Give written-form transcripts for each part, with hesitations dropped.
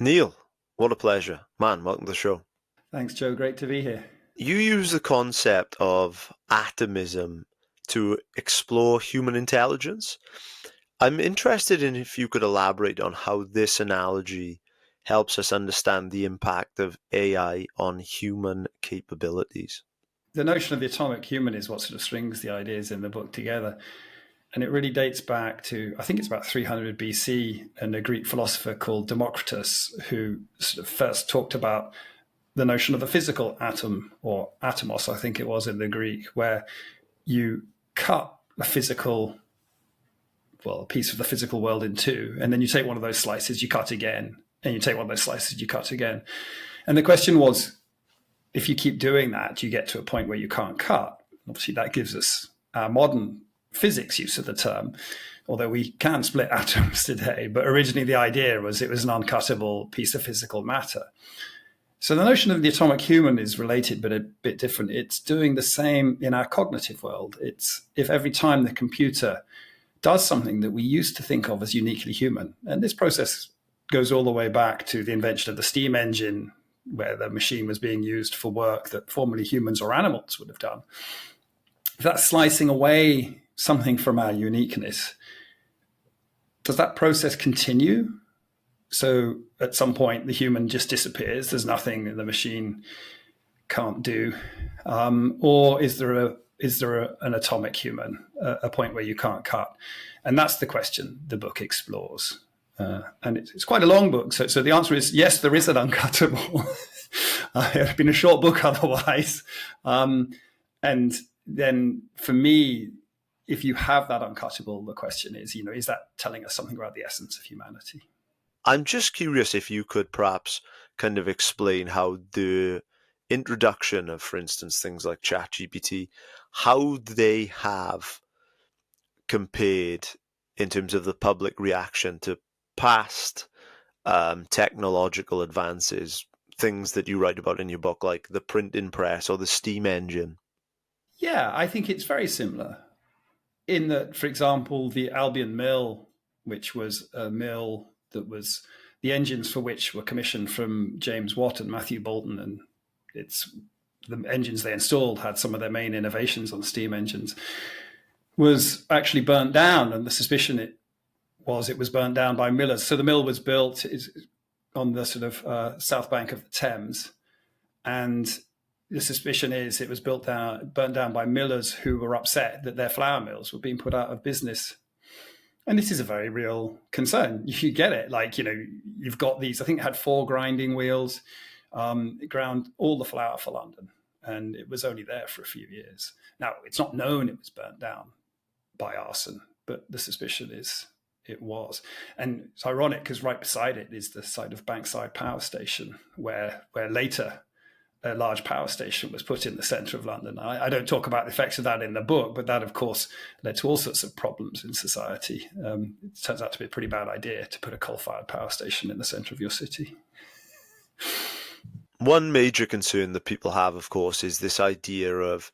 Neil, what a pleasure. Man, welcome to the show. Thanks, Joe. Great to be here. You use the concept of atomism to explore human intelligence. I'm interested in if you could elaborate on how this analogy helps us understand the impact of AI on human capabilities. The notion of the atomic human is what sort of strings the ideas in the book together. And it really dates back to, I think it's about 300 BC, and a Greek philosopher called Democritus, who sort of first talked about the notion of the physical atom, or atomos, I think it was in the Greek, where you cut a piece of the physical world in two, and then you take one of those slices, you cut again, and you take one of those slices, you cut again. And the question was, if you keep doing that, you get to a point where you can't cut. Obviously, that gives us our modern physics use of the term, although we can split atoms today. But originally, the idea was it was an uncuttable piece of physical matter. So the notion of the atomic human is related, but a bit different. It's doing the same in our cognitive world. It's if every time the computer does something that we used to think of as uniquely human, and this process goes all the way back to the invention of the steam engine, where the machine was being used for work that formerly humans or animals would have done. If that's slicing away something from our uniqueness, does that process continue? So at some point, the human just disappears. There's nothing the machine can't do. Or is there an atomic human, a point where you can't cut? And that's the question the book explores. And it's quite a long book. So the answer is yes, there is an uncuttable. It would have been a short book otherwise. And then for me, if you have that uncuttable, the question is, is that telling us something about the essence of humanity? I'm just curious if you could perhaps kind of explain how the introduction of, for instance, things like ChatGPT, how they have compared in terms of the public reaction to past technological advances, things that you write about in your book, like the printing press or the steam engine. Yeah, I think it's very similar in that, for example, the Albion Mill, which was a mill that was the engines for which were commissioned from James Watt and Matthew Boulton, and the engines they installed had some of their main innovations on steam engines, was actually burnt down, and the suspicion it was burnt down by millers. So the mill was built on the sort of south bank of the Thames, and the suspicion is it was burnt down by millers who were upset that their flour mills were being put out of business. And this is a very real concern. You get it. You've got these, I think it had 4 grinding wheels. It ground all the flour for London, and it was only there for a few years. Now, it's not known it was burnt down by arson, but the suspicion is it was. And it's ironic because right beside it is the site of Bankside Power Station, where later a large power station was put in the centre of London. I don't talk about the effects of that in the book, but that, of course, led to all sorts of problems in society. It turns out to be a pretty bad idea to put a coal-fired power station in the centre of your city. One major concern that people have, of course, is this idea of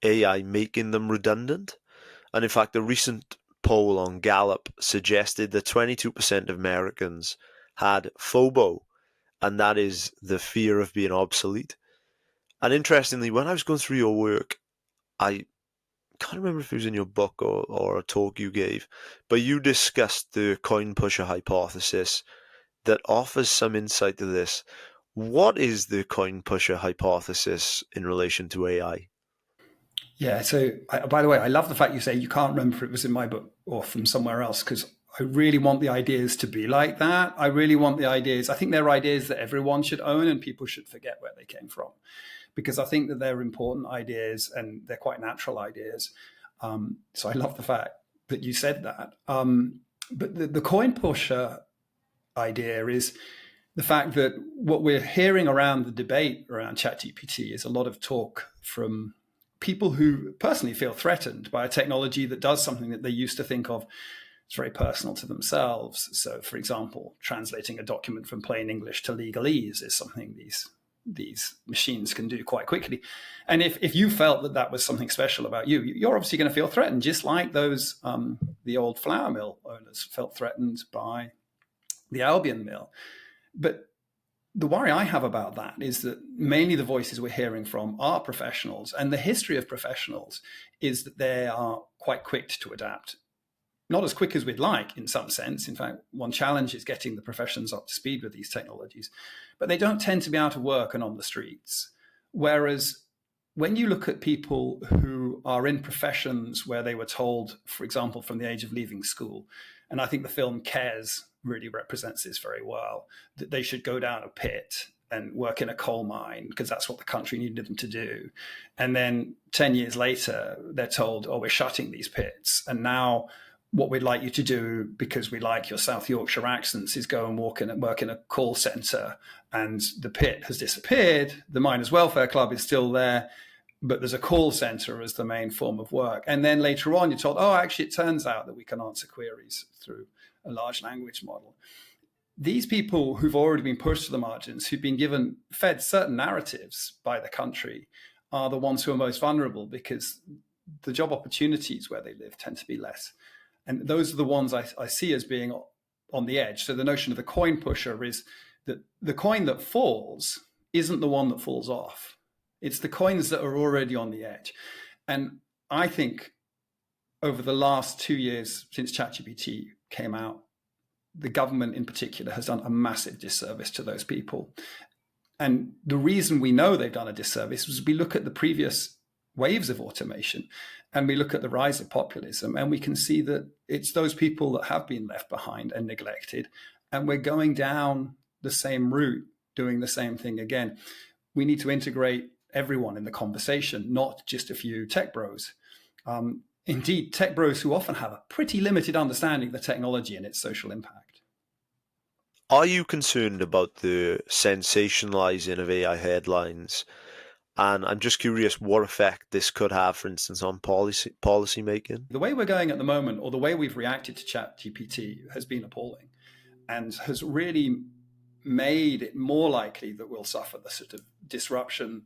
AI making them redundant. And in fact, a recent poll on Gallup suggested that 22% of Americans had FOBO, and that is the fear of being obsolete. And interestingly, when I was going through your work, I can't remember if it was in your book or a talk you gave, but you discussed the coin pusher hypothesis that offers some insight to this. What is the coin pusher hypothesis in relation to AI? Yeah, so by the way, I love the fact you say you can't remember if it was in my book or from somewhere else, because I really want the ideas to be like that. I really want the ideas. I think they're ideas that everyone should own and people should forget where they came from, because I think that they're important ideas and they're quite natural ideas. So I love the fact that you said that. But the coin pusher idea is the fact that what we're hearing around the debate around ChatGPT is a lot of talk from people who personally feel threatened by a technology that does something that they used to think of as very personal to themselves. So, for example, translating a document from plain English to legalese is something these machines can do quite quickly. And if you felt that that was something special about you, you're obviously going to feel threatened, just like those the old flour mill owners felt threatened by the Albion Mill. But the worry I have about that is that mainly the voices we're hearing from are professionals, and the history of professionals is that they are quite quick to adapt. Not as quick as we'd like in some sense. In fact, one challenge is getting the professions up to speed with these technologies, but they don't tend to be out of work and on the streets. Whereas when you look at people who are in professions where they were told, for example, from the age of leaving school, and I think the film Cares really represents this very well, that they should go down a pit and work in a coal mine because that's what the country needed them to do. And then 10 years later, they're told, oh, we're shutting these pits. And now what we'd like you to do, because we like your South Yorkshire accents, is go and work in a call centre. And the pit has disappeared. The Miners' Welfare Club is still there, but there's a call centre as the main form of work. And then later on, you're told, oh, actually, it turns out that we can answer queries through a large language model. These people who've already been pushed to the margins, who've been fed certain narratives by the country, are the ones who are most vulnerable because the job opportunities where they live tend to be less. And those are the ones I see as being on the edge. So the notion of the coin pusher is that the coin that falls isn't the one that falls off. It's the coins that are already on the edge. And I think over the last 2 years since ChatGPT came out, the government in particular has done a massive disservice to those people. And the reason we know they've done a disservice is we look at the previous waves of automation and we look at the rise of populism, and we can see that it's those people that have been left behind and neglected. And we're going down the same route, doing the same thing again. We need to integrate everyone in the conversation, not just a few tech bros. Indeed, tech bros who often have a pretty limited understanding of the technology and its social impact. Are you concerned about the sensationalizing of AI headlines? And I'm just curious what effect this could have, for instance, on policy making. The way we're going at the moment, or the way we've reacted to ChatGPT, has been appalling and has really made it more likely that we'll suffer the sort of disruption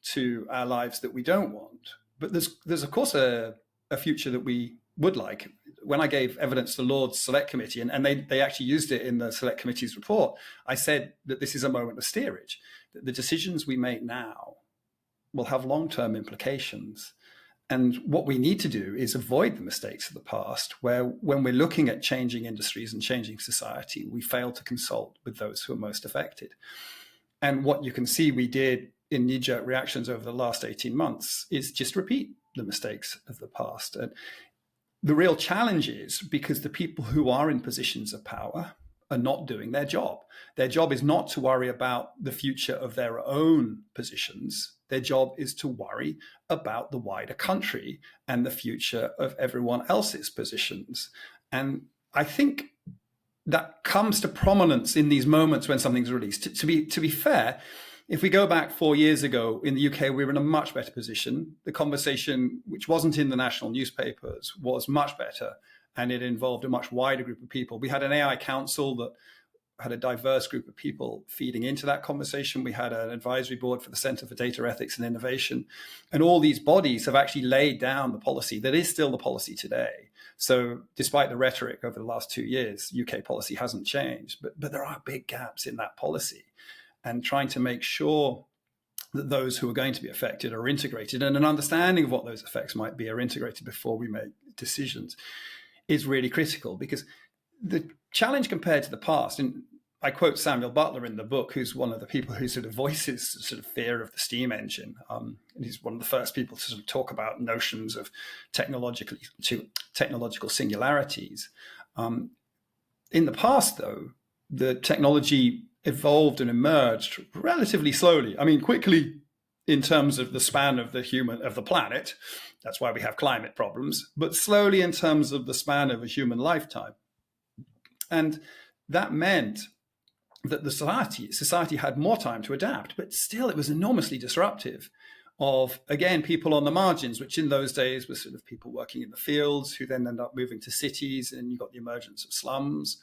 to our lives that we don't want. But there's of course a future that we would like. When I gave evidence to the Lords Select Committee, and they actually used it in the Select Committee's report, I said that this is a moment of steerage, that the decisions we make now will have long-term implications. And what we need to do is avoid the mistakes of the past, where when we're looking at changing industries and changing society, we fail to consult with those who are most affected. And what you can see we did in knee-jerk reactions over the last 18 months is just repeat the mistakes of the past. And the real challenge is because the people who are in positions of power are not doing their job. Their job is not to worry about the future of their own positions. Their job is to worry about the wider country and the future of everyone else's positions. And I think that comes to prominence in these moments when something's released. To be fair, if we go back 4 years ago in the UK, we were in a much better position. The conversation, which wasn't in the national newspapers, was much better, and it involved a much wider group of people. We had an AI council that had a diverse group of people feeding into that conversation. We had an advisory board for the Centre for Data Ethics and Innovation. And all these bodies have actually laid down the policy that is still the policy today. So despite the rhetoric over the last 2 years, UK policy hasn't changed, but there are big gaps in that policy. And trying to make sure that those who are going to be affected are integrated, and an understanding of what those effects might be are integrated before we make decisions, is really critical. Because the challenge compared to the past, and I quote Samuel Butler in the book, who's one of the people who sort of voices sort of fear of the steam engine. And he's one of the first people to sort of talk about notions of technological singularities. In the past, though, the technology evolved and emerged relatively slowly. I mean, quickly in terms of the span of the planet. That's why we have climate problems, but slowly in terms of the span of a human lifetime. And that meant that the society had more time to adapt, but still it was enormously disruptive of, again, people on the margins, which in those days were sort of people working in the fields who then end up moving to cities, and you got the emergence of slums.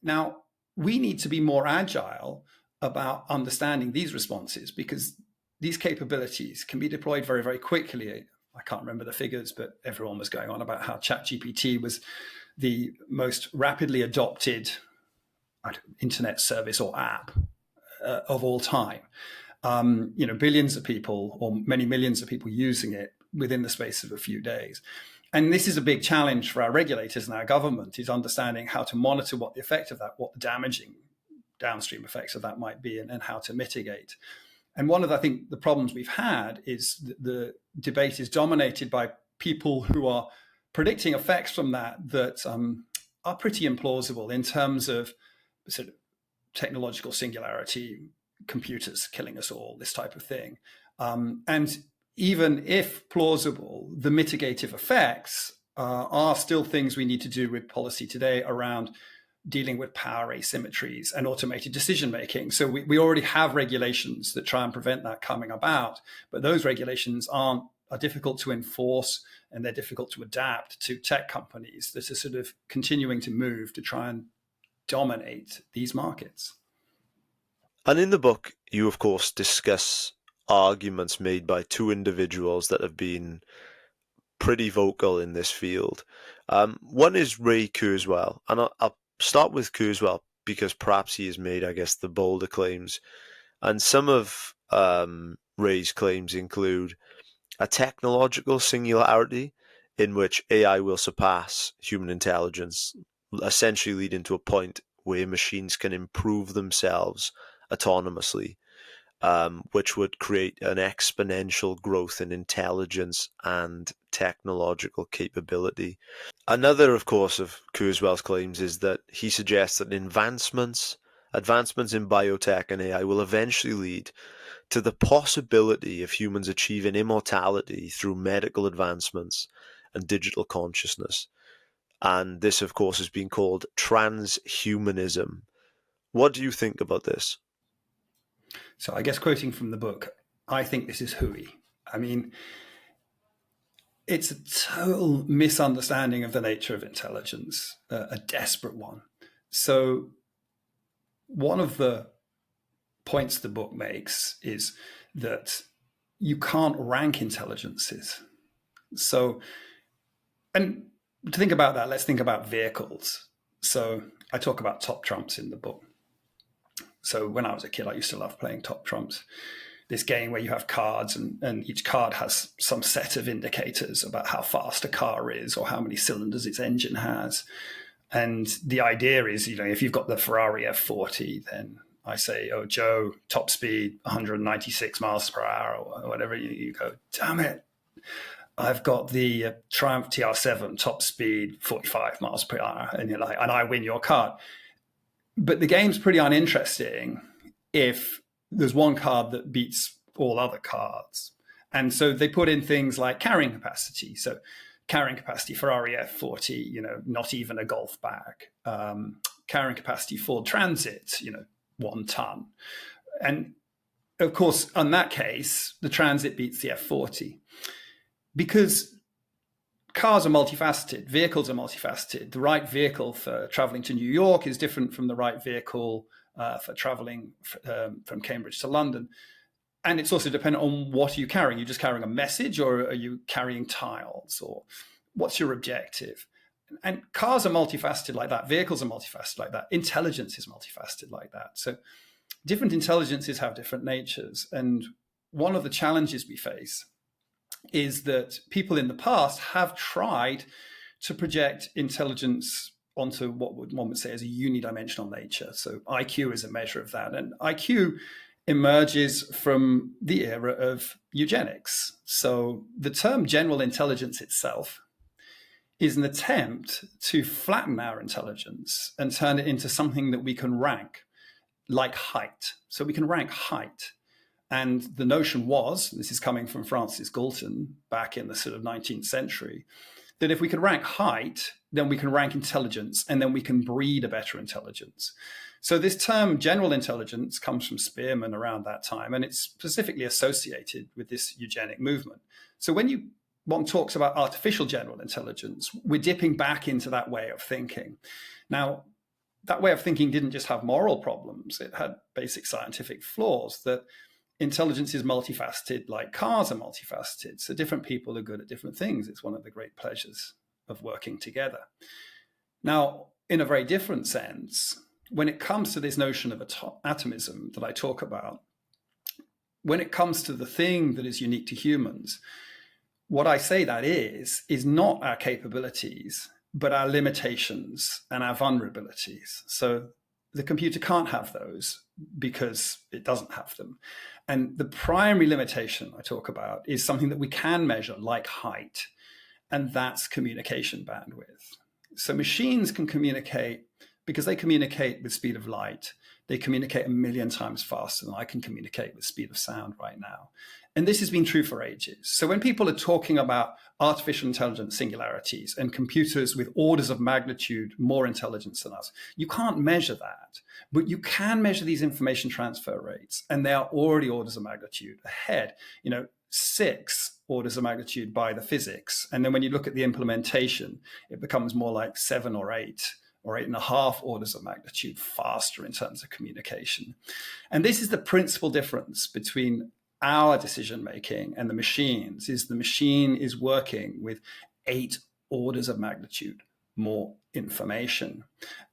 Now, we need to be more agile about understanding these responses, because these capabilities can be deployed very, very quickly. I can't remember the figures, but everyone was going on about how ChatGPT was the most rapidly adopted internet service or app of all time. Billions of people or many millions of people using it within the space of a few days. And this is a big challenge for our regulators and our government, is understanding how to monitor what the effect of that, what the damaging downstream effects of that might be, and how to mitigate. And one of, I think, the problems we've had is the debate is dominated by people who are predicting effects from that are pretty implausible in terms of sort of technological singularity, computers killing us all, this type of thing. And even if plausible, the mitigative effects are still things we need to do with policy today around dealing with power asymmetries and automated decision making. So we already have regulations that try and prevent that coming about, but those regulations are difficult to enforce, and they're difficult to adapt to tech companies that are sort of continuing to move to try and dominate these markets. And in the book, you of course discuss arguments made by two individuals that have been pretty vocal in this field. One is Ray Kurzweil, and I'll start with Kurzweil because perhaps he has made, I guess, the bolder claims. And some of Ray's claims include a technological singularity in which AI will surpass human intelligence, essentially leading to a point where machines can improve themselves autonomously, which would create an exponential growth in intelligence and technological capability. Another, of course, of Kurzweil's claims is that he suggests that advancements in biotech and AI will eventually lead to the possibility of humans achieving immortality through medical advancements and digital consciousness. And this, of course, has been called transhumanism. What do you think about this? So I guess quoting from the book, I think this is hooey. I mean, it's a total misunderstanding of the nature of intelligence, a desperate one. So one of the points the book makes is that you can't rank intelligences. So, and to think about that, let's think about vehicles. So I talk about top trumps in the book. So when I was a kid, I used to love playing top trumps, this game where you have cards and each card has some set of indicators about how fast a car is or how many cylinders its engine has. And the idea is, if you've got the Ferrari F40, then I say, oh, Joe, top speed, 196 miles per hour or whatever. You go, damn it. I've got the Triumph TR7, top speed, 45 miles per hour. And you're like, and I win your card. But the game's pretty uninteresting if there's one card that beats all other cards. And so they put in things like carrying capacity. So carrying capacity, Ferrari F40, not even a golf bag. Carrying capacity, Ford Transit, 1 ton. And of course, in that case, the Transit beats the F40 because cars are multifaceted, vehicles are multifaceted. The right vehicle for traveling to New York is different from the right vehicle for traveling from Cambridge to London. And it's also dependent on what are you carrying. Are you just carrying a message, or are you carrying tiles, or what's your objective? And cars are multifaceted like that. Vehicles are multifaceted like that. Intelligence is multifaceted like that. So different intelligences have different natures. And one of the challenges we face is that people in the past have tried to project intelligence onto what one would say is a unidimensional nature. So IQ is a measure of that. And IQ emerges from the era of eugenics. So the term general intelligence itself is an attempt to flatten our intelligence and turn it into something that we can rank, like height. So we can rank height. And the notion was, this is coming from Francis Galton back in the sort of 19th century, that if we can rank height, then we can rank intelligence, and then we can breed a better intelligence. So this term general intelligence comes from Spearman around that time, and it's specifically associated with this eugenic movement. So when one talks about artificial general intelligence, we're dipping back into that way of thinking. Now, that way of thinking didn't just have moral problems. It had basic scientific flaws, that intelligence is multifaceted like cars are multifaceted. So different people are good at different things. It's one of the great pleasures of working together. Now, in a very different sense, when it comes to this notion of atomism that I talk about, when it comes to the thing that is unique to humans, what I say that is not our capabilities, but our limitations and our vulnerabilities. So the computer can't have those because it doesn't have them. And the primary limitation I talk about is something that we can measure, like height, and that's communication bandwidth. So machines can communicate because they communicate with speed of light. They communicate 1 million times faster than I can communicate with speed of sound right now. And this has been true for ages. So when people are talking about artificial intelligence singularities and computers with orders of magnitude more intelligence than us, you can't measure that. But you can measure these information transfer rates, and they are already orders of magnitude ahead. 6 orders of magnitude by the physics. And then when you look at the implementation, it becomes more like 7 or 8 or 8.5 orders of magnitude faster in terms of communication. And this is the principal difference between our decision making and the machines, is the machine is working with 8 orders of magnitude more information.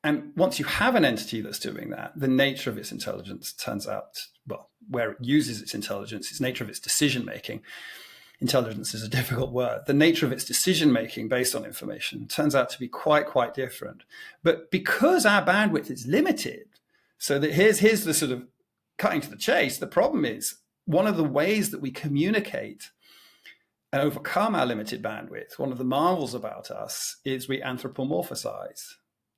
And once you have an entity that's doing that, the nature of its intelligence turns out, well, where it uses its intelligence, its nature of its decision making. Intelligence is a difficult word. The nature of its decision making based on information turns out to be quite different. But because our bandwidth is limited, so that here's the sort of cutting to the chase, the problem is one of the ways that we communicate and overcome our limited bandwidth, one of the marvels about us is we anthropomorphize.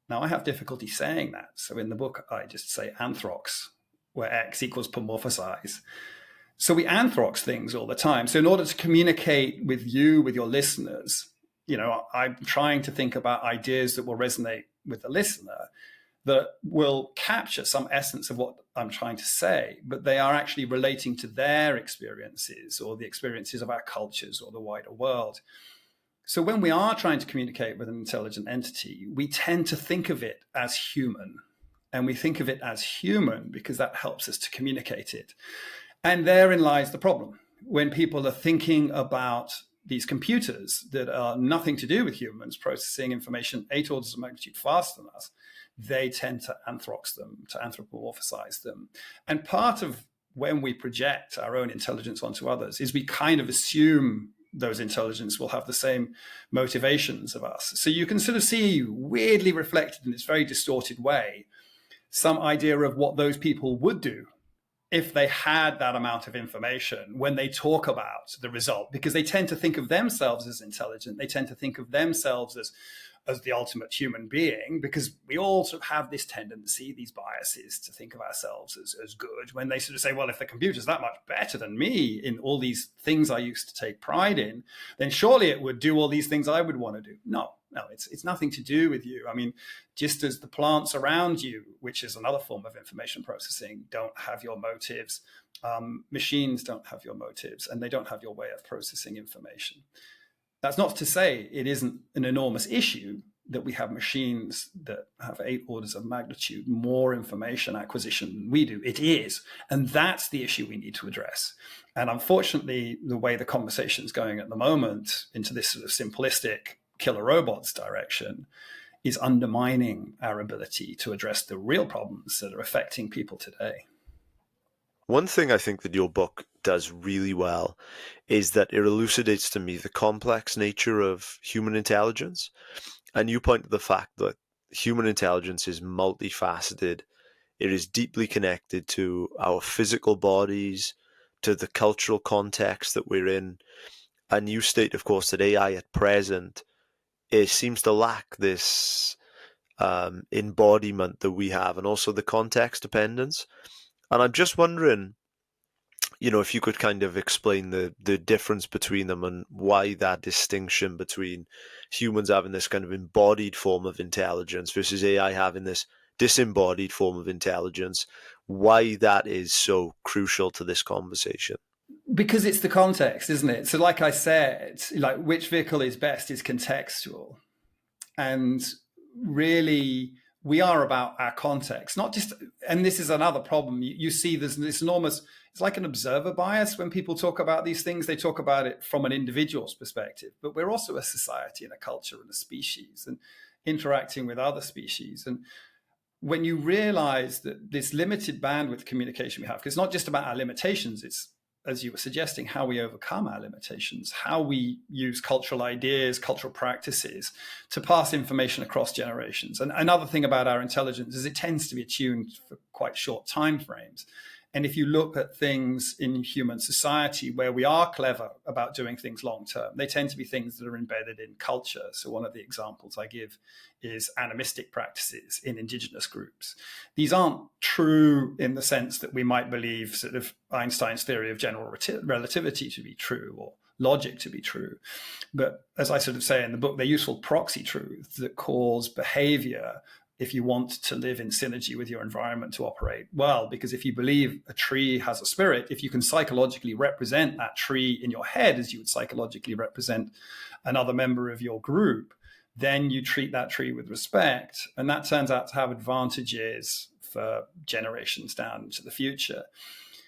Now, I have difficulty saying that. So in the book, I just say anthrox, where X equals pomorphize. So we anthrox things all the time. So in order to communicate with you, with your listeners, I'm trying to think about ideas that will resonate with the listener, that will capture some essence of what I'm trying to say, but they are actually relating to their experiences or the experiences of our cultures or the wider world. So when we are trying to communicate with an intelligent entity, we tend to think of it as human. And we think of it as human because that helps us to communicate it. And therein lies the problem. When people are thinking about these computers that are nothing to do with humans processing information 8 orders of magnitude faster than us, they tend to anthrox them, to anthropomorphize them. And part of when we project our own intelligence onto others is we kind of assume those intelligence will have the same motivations of us. So you can sort of see weirdly reflected in this very distorted way some idea of what those people would do if they had that amount of information when they talk about the result, because they tend to think of themselves as intelligent. They tend to think of themselves as the ultimate human being, because we all sort of have this tendency, these biases, to think of ourselves as good, when they sort of say, well, if the computer's that much better than me in all these things I used to take pride in, then surely it would do all these things I would want to do. No, it's nothing to do with you. I mean, just as the plants around you, which is another form of information processing, don't have your motives, machines don't have your motives, and they don't have your way of processing information. That's not to say it isn't an enormous issue that we have machines that have 8 orders of magnitude more information acquisition than we do. It is. And that's the issue we need to address. And unfortunately, the way the conversation is going at the moment into this sort of simplistic killer robots direction is undermining our ability to address the real problems that are affecting people today. One thing I think that your book does really well is that it elucidates to me the complex nature of human intelligence. And you point to the fact that human intelligence is multifaceted. It is deeply connected to our physical bodies, to the cultural context that we're in. And you state, of course, that AI at present, it seems to lack this embodiment that we have, and also the context dependence. And I'm just wondering, if you could kind of explain the difference between them and why that distinction between humans having this kind of embodied form of intelligence versus AI having this disembodied form of intelligence, why that is so crucial to this conversation. Because it's the context, isn't it? So like I said, like which vehicle is best is contextual. And really, we are about our context, not just, and this is another problem. You see there's this enormous, it's like an observer bias. When people talk about these things, they talk about it from an individual's perspective, but we're also a society and a culture and a species and interacting with other species. And when you realize that this limited bandwidth communication we have, because it's not just about our limitations, it's, as you were suggesting, how we overcome our limitations, how we use cultural ideas, cultural practices to pass information across generations. And another thing about our intelligence is it tends to be attuned for quite short time frames. And if you look at things in human society where we are clever about doing things long term, they tend to be things that are embedded in culture. So one of the examples I give is animistic practices in indigenous groups. These aren't true in the sense that we might believe sort of Einstein's theory of general relativity to be true, or logic to be true. But as I sort of say in the book, they're useful proxy truths that cause behavior if you want to live in synergy with your environment to operate well. Because if you believe a tree has a spirit, if you can psychologically represent that tree in your head as you would psychologically represent another member of your group, then you treat that tree with respect. And that turns out to have advantages for generations down into the future.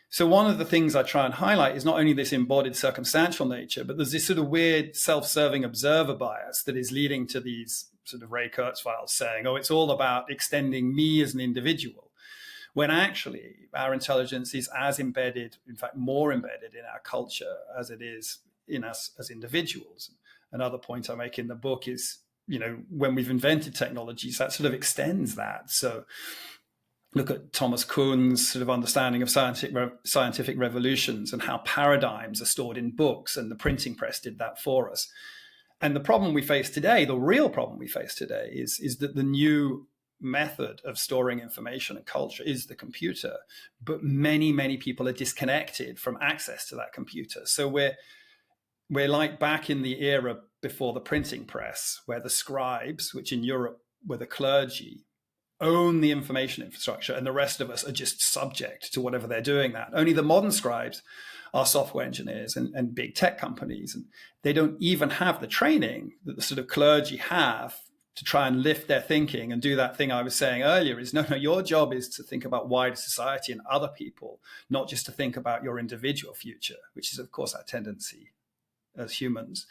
So one of the things I try and highlight is not only this embodied circumstantial nature, but there's this sort of weird self-serving observer bias that is leading to these sort of Ray Kurzweil saying, oh, it's all about extending me as an individual, when actually our intelligence is as embedded, in fact, more embedded in our culture as it is in us as individuals. Another point I make in the book is, when we've invented technologies, that sort of extends that. So look at Thomas Kuhn's sort of understanding of scientific revolutions and how paradigms are stored in books, and the printing press did that for us. And the problem we face today, the real problem we face today, is that the new method of storing information and culture is the computer. But many, many people are disconnected from access to that computer. So we're like back in the era before the printing press, where the scribes, which in Europe were the clergy, own the information infrastructure, and the rest of us are just subject to whatever they're doing that. Only the modern scribes are software engineers and big tech companies, and they don't even have the training that the sort of clergy have to try and lift their thinking and do that thing I was saying earlier is, no, your job is to think about wider society and other people, not just to think about your individual future, which is, of course, our tendency as humans.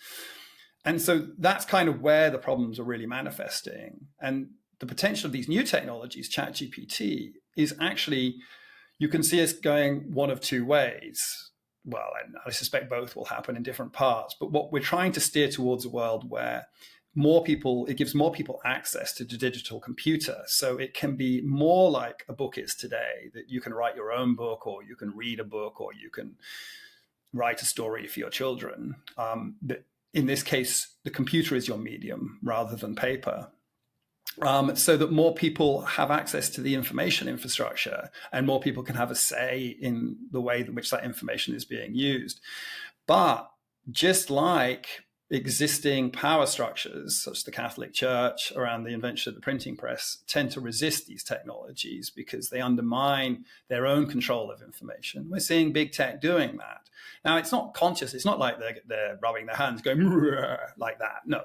And so that's kind of where the problems are really manifesting. And the potential of these new technologies, ChatGPT, is actually, you can see us going one of two ways. Well, I suspect both will happen in different parts. But what we're trying to steer towards a world where it gives more people access to the digital computer. So it can be more like a book is today, that you can write your own book, or you can read a book, or you can write a story for your children. But in this case, the computer is your medium rather than paper. So that more people have access to the information infrastructure, and more people can have a say in the way in which that information is being used. But just like existing power structures, such as the Catholic Church around the invention of the printing press, tend to resist these technologies because they undermine their own control of information. We're seeing big tech doing that. Now, it's not conscious. It's not like they're rubbing their hands going like that. No.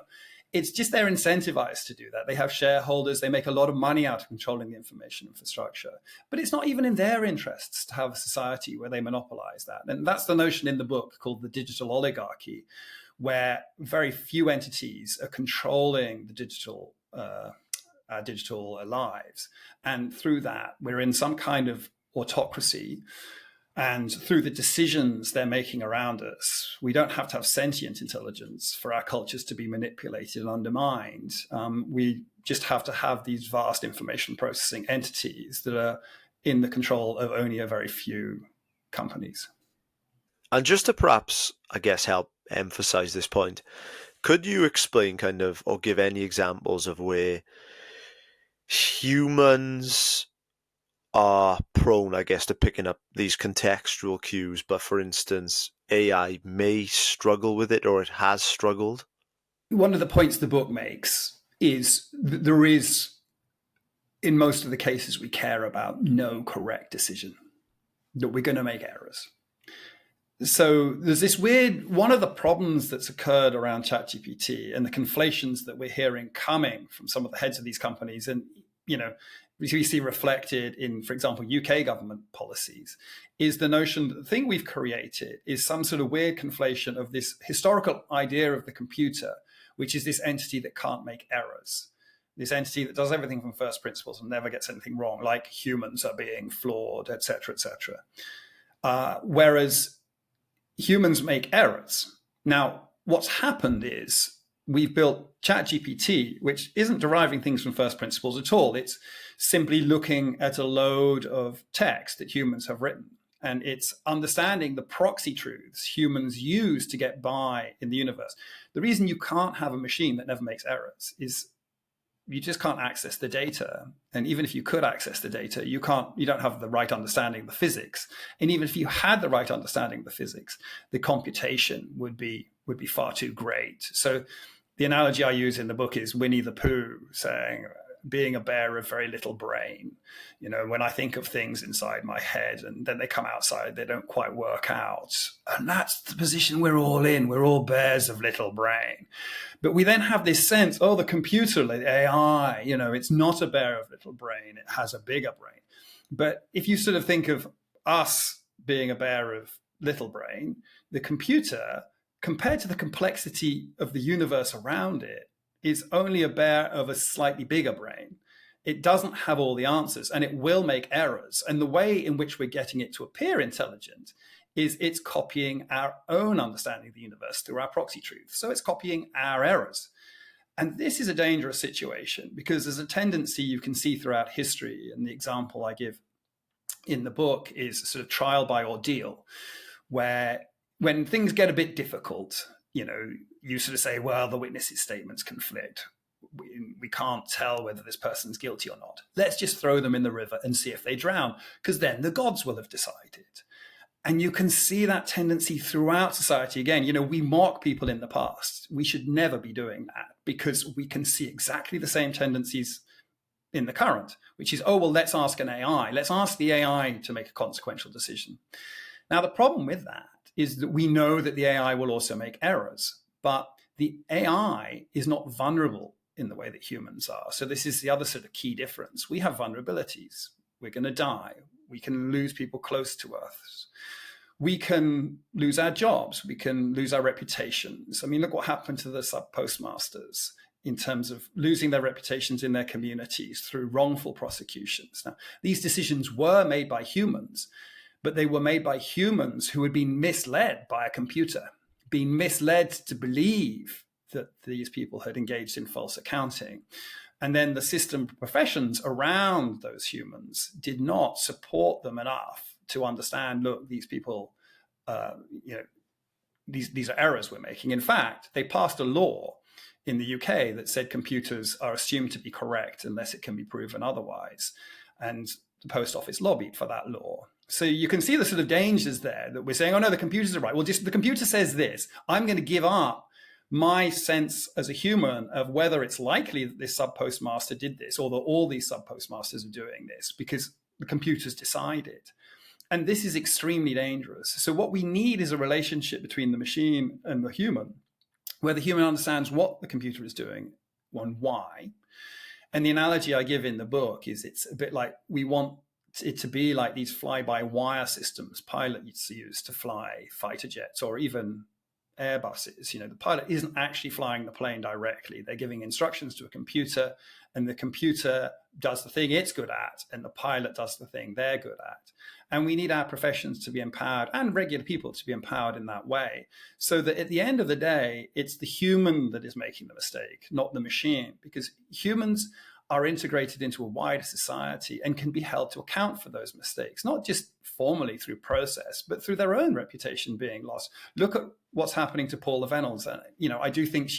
It's just they're incentivized to do that. They have shareholders. They make a lot of money out of controlling the information infrastructure. But it's not even in their interests to have a society where they monopolize that. And that's the notion in the book called the digital oligarchy, where very few entities are controlling the digital lives. And through that, we're in some kind of autocracy. And through the decisions they're making around us, we don't have to have sentient intelligence for our cultures to be manipulated and undermined. We just have to have these vast information processing entities that are in the control of only a very few companies. And just to perhaps, I guess, help emphasize this point, could you explain kind of, or give any examples of where humans are prone, I guess, to picking up these contextual cues, but for instance, AI may struggle with it, or it has struggled? One of the points the book makes is that there is, in most of the cases we care about, no correct decision, that we're going to make errors. So there's this weird, one of the problems that's occurred around ChatGPT and the conflations that we're hearing coming from some of the heads of these companies, and we see reflected in, for example, UK government policies, is the notion that the thing we've created is some sort of weird conflation of this historical idea of the computer, which is this entity that can't make errors. this entity that does everything from first principles and never gets anything wrong, like humans are being flawed, etc., etc. Whereas humans make errors. Now, what's happened is we've built ChatGPT, which isn't deriving things from first principles at all. It's simply looking at a load of text that humans have written. And it's understanding the proxy truths humans use to get by in the universe. The reason you can't have a machine that never makes errors is you just can't access the data. And even if you could access the data, you don't have the right understanding of the physics. And even if you had the right understanding of the physics, the computation would be far too great. So the analogy I use in the book is Winnie the Pooh saying, being a bear of very little brain. When I think of things inside my head and then they come outside, they don't quite work out. And that's the position we're all in. We're all bears of little brain. But we then have this sense, the computer, the AI, it's not a bear of little brain. It has a bigger brain. But if you sort of think of us being a bear of little brain, the computer, compared to the complexity of the universe around it, is only a bear of a slightly bigger brain. It doesn't have all the answers and it will make errors. And the way in which we're getting it to appear intelligent is it's copying our own understanding of the universe through our proxy truth. So it's copying our errors. And this is a dangerous situation because there's a tendency you can see throughout history. And the example I give in the book is sort of trial by ordeal, where when things get a bit difficult, you sort of say, well, the witnesses' statements conflict. We can't tell whether this person's guilty or not. Let's just throw them in the river and see if they drown, because then the gods will have decided. And you can see that tendency throughout society. Again, we mock people in the past. We should never be doing that because we can see exactly the same tendencies in the current, which is, let's ask an AI. Let's ask the AI to make a consequential decision. Now, the problem with that is that we know that the AI will also make errors, but the AI is not vulnerable in the way that humans are. So this is the other sort of key difference. We have vulnerabilities. We're going to die. We can lose people close to us. We can lose our jobs. We can lose our reputations. I mean, look what happened to the sub-postmasters in terms of losing their reputations in their communities through wrongful prosecutions. Now, these decisions were made by humans, but they were made by humans who had been misled by a computer, being misled to believe that these people had engaged in false accounting. And then the system professions around those humans did not support them enough to understand, look, these people, these are errors we're making. In fact, they passed a law in the UK that said computers are assumed to be correct unless it can be proven otherwise. And the Post Office lobbied for that law. So you can see the sort of dangers there that we're saying, no, the computers are right. Well, just the computer says this. I'm going to give up my sense as a human of whether it's likely that this sub-postmaster did this or that all these sub-postmasters are doing this because the computer's decided. And this is extremely dangerous. So what we need is a relationship between the machine and the human, where the human understands what the computer is doing and why. And the analogy I give in the book is it's a bit like we want it to be like these fly-by-wire systems pilots use to fly fighter jets or even Airbuses. The pilot isn't actually flying the plane directly. They're giving instructions to a computer, and the computer does the thing it's good at, and the pilot does the thing they're good at. And we need our professions to be empowered and regular people to be empowered in that way, so that at the end of the day, it's the human that is making the mistake, not the machine, because humans are integrated into a wider society and can be held to account for those mistakes, not just formally through process, but through their own reputation being lost. Look at what's happening to Paula Venables. I do think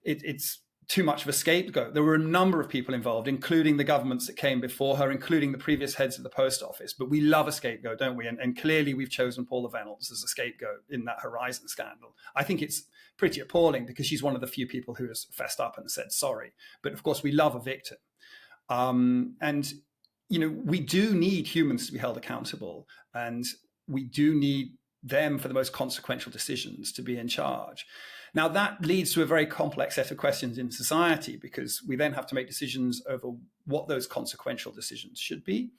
it's too much of a scapegoat. There were a number of people involved, including the governments that came before her, including the previous heads of the post office. But we love a scapegoat, don't we? And clearly we've chosen Paula Venables as a scapegoat in that Horizon scandal. I think it's pretty appalling because she's one of the few people who has fessed up and said sorry. But of course, we love a victim. We do need humans to be held accountable, and we do need them for the most consequential decisions to be in charge. Now, that leads to a very complex set of questions in society, because we then have to make decisions over what those consequential decisions should be.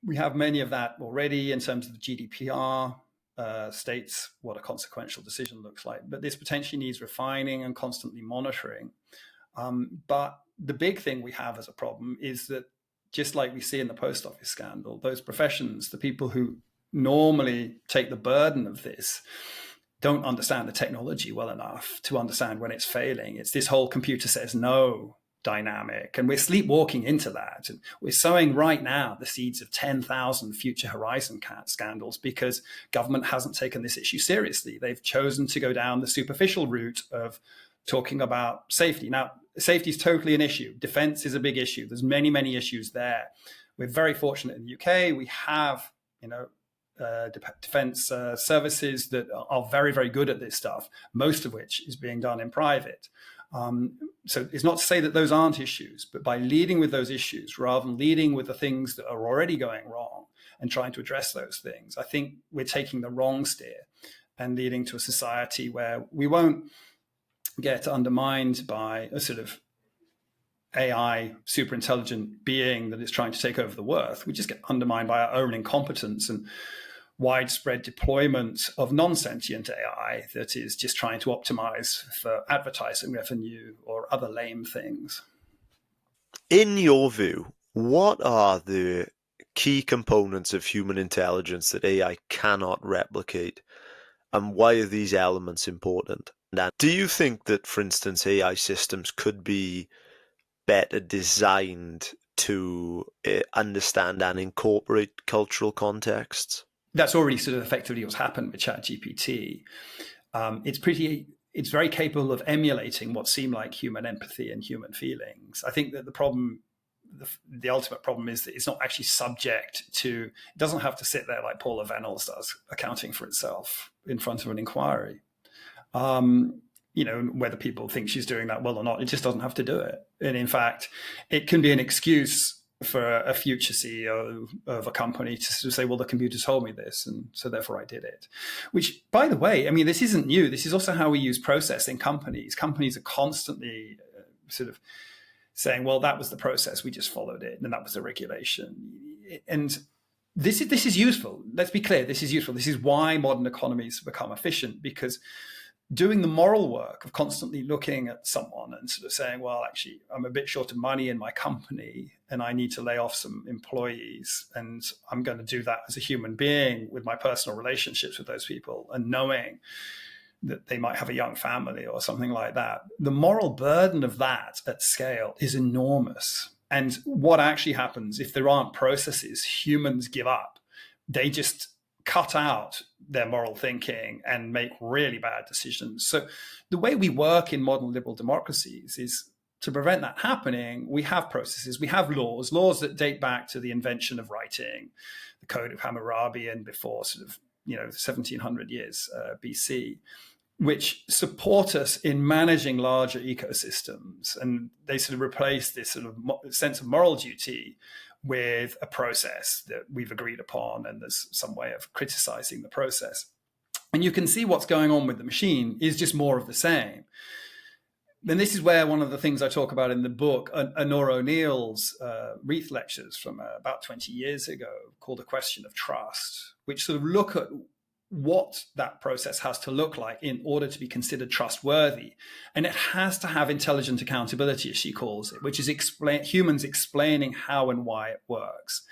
We have many of that already in terms of the GDPR states what a consequential decision looks like, but this potentially needs refining and constantly monitoring. But the big thing we have as a problem is that, just like we see in the post office scandal, those professions, the people who normally take the burden of this, don't understand the technology well enough to understand when it's failing. It's this whole computer says no dynamic, and we're sleepwalking into that. And we're sowing right now the seeds of 10,000 future horizon scandals because government hasn't taken this issue seriously. They've chosen to go down the superficial route of talking about safety. Now, safety is totally an issue. Defense is a big issue. There's many, many issues there. We're very fortunate in the UK. We have, defense services that are very, very good at this stuff, most of which is being done in private. So it's not to say that those aren't issues, but by leading with those issues rather than leading with the things that are already going wrong and trying to address those things, I think we're taking the wrong steer and leading to a society where we won't get undermined by a sort of AI super intelligent being that is trying to take over the world. We just get undermined by our own incompetence and widespread deployment of non-sentient AI that is just trying to optimize for advertising revenue or other lame things. In your view, what are the key components of human intelligence that AI cannot replicate, and why are these elements important? And do you think that, for instance, AI systems could be better designed to understand and incorporate cultural contexts? That's already sort of effectively what's happened with ChatGPT. It's very capable of emulating what seem like human empathy and human feelings. I think that the ultimate problem is that it's not actually subject to, it doesn't have to sit there like Paula Venables does, accounting for itself in front of an inquiry. Whether people think she's doing that well or not, it just doesn't have to do it. And in fact, it can be an excuse for a future CEO of a company to say, well, the computer told me this, and so therefore I did it. Which, by the way, I mean, this isn't new. This is also how we use process in companies. Companies are constantly sort of saying, well, that was the process, we just followed it, and that was the regulation. And this is useful. Let's be clear, this is useful. This is why modern economies become efficient, because doing the moral work of constantly looking at someone and sort of saying, well, actually, I'm a bit short of money in my company and I need to lay off some employees, and I'm going to do that as a human being with my personal relationships with those people, and knowing that they might have a young family or something like that. The moral burden of that at scale is enormous. And what actually happens if there aren't processes, humans give up. They just cut out their moral thinking and make really bad decisions. So the way we work in modern liberal democracies is, to prevent that happening, we have processes, we have laws that date back to the invention of writing, the Code of Hammurabi, and before sort of 1700 years BC, which support us in managing larger ecosystems. And they sort of replace this sort of sense of moral duty with a process that we've agreed upon, and there's some way of criticizing the process. And you can see what's going on with the machine is just more of the same. And this is where one of the things I talk about in the book, Honor O'Neill's Reith lectures from about 20 years ago, called A Question of Trust, which sort of look at what that process has to look like in order to be considered trustworthy. And it has to have intelligent accountability, as she calls it, which is humans explaining how and why it works.